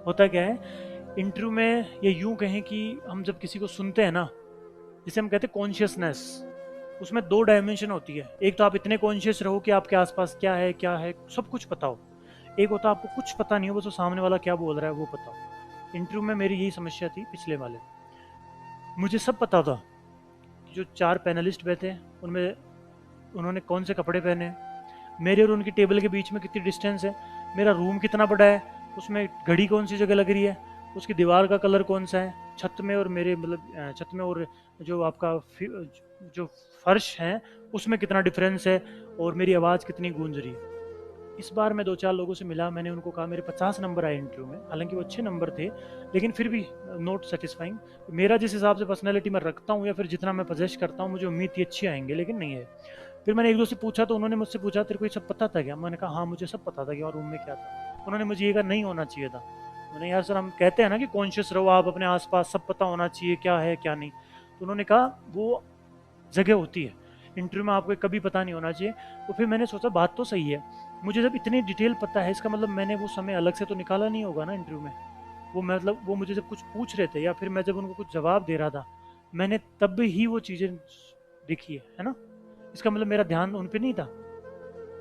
होता क्या है इंटरव्यू में, ये यूं कहें कि हम जब किसी को सुनते हैं ना, जिसे हम कहते हैं कॉन्शियसनेस, उसमें दो डायमेंशन होती है। एक तो आप इतने कॉन्शियस रहो कि आपके आसपास क्या है सब कुछ पता हो। एक होता है आपको कुछ पता नहीं हो, बस वो सामने वाला क्या बोल रहा है वो पता हो। इंटरव्यू में मेरी यही समस्या थी पिछले वाले। मुझे सब पता था कि जो 4 पैनलिस्ट बैठे उनमें उन्होंने कौन से कपड़े पहने हैं, मेरे और उनकी टेबल के बीच में कितनी डिस्टेंस है, मेरा रूम कितना बड़ा है, उसमें घड़ी कौन सी जगह लग रही है, उसकी दीवार का कलर कौन सा है, छत में और मेरे मतलब छत में और जो आपका जो फर्श है उसमें कितना डिफरेंस है, और मेरी आवाज़ कितनी गूंज रही है। इस बार मैं 2-4 लोगों से मिला, मैंने उनको कहा मेरे 50 नंबर आए इंटरव्यू में, हालांकि वो अच्छे नंबर थे, लेकिन फिर भी नॉट सेटिस्फाइंग। मेरा जिस हिसाब से पर्सनैलिटी मैं रखता हूँ या फिर जितना मैं पजेस्ट करता हूँ, मुझे उम्मीद थी अच्छे आएंगे, लेकिन नहीं है। फिर मैंने एक दो से पूछा तो उन्होंने मुझसे पूछा तेरे को ये सब पता था क्या? मैंने कहा हाँ मुझे सब पता था कि और रूम में क्या था। उन्होंने मुझे ये कहा नहीं होना चाहिए था। मैंने यार सर हम कहते हैं ना कि कॉन्शियस रहो आप, अपने आसपास सब पता होना चाहिए क्या है क्या नहीं। तो उन्होंने कहा वो जगह होती है, इंटरव्यू में आपको कभी पता नहीं होना चाहिए। तो फिर मैंने सोचा बात तो सही है, मुझे जब इतनी डिटेल पता है इसका मतलब मैंने वो समय अलग से तो निकाला नहीं होगा ना इंटरव्यू में। वो मतलब वो मुझे जब कुछ पूछ रहे थे या फिर मैं जब उनको कुछ जवाब दे रहा था, मैंने तब ही वो चीज़ें देखी है ना। इसका मतलब मेरा ध्यान उन पे नहीं था।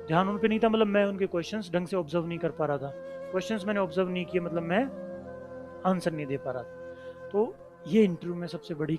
ध्यान उन पे नहीं था मतलब मैं उनके क्वेश्चंस ढंग से ऑब्जर्व नहीं कर पा रहा था। क्वेश्चंस मैंने ऑब्जर्व नहीं किए मतलब मैं आंसर नहीं दे पा रहा था। तो ये इंटरव्यू में सबसे बड़ी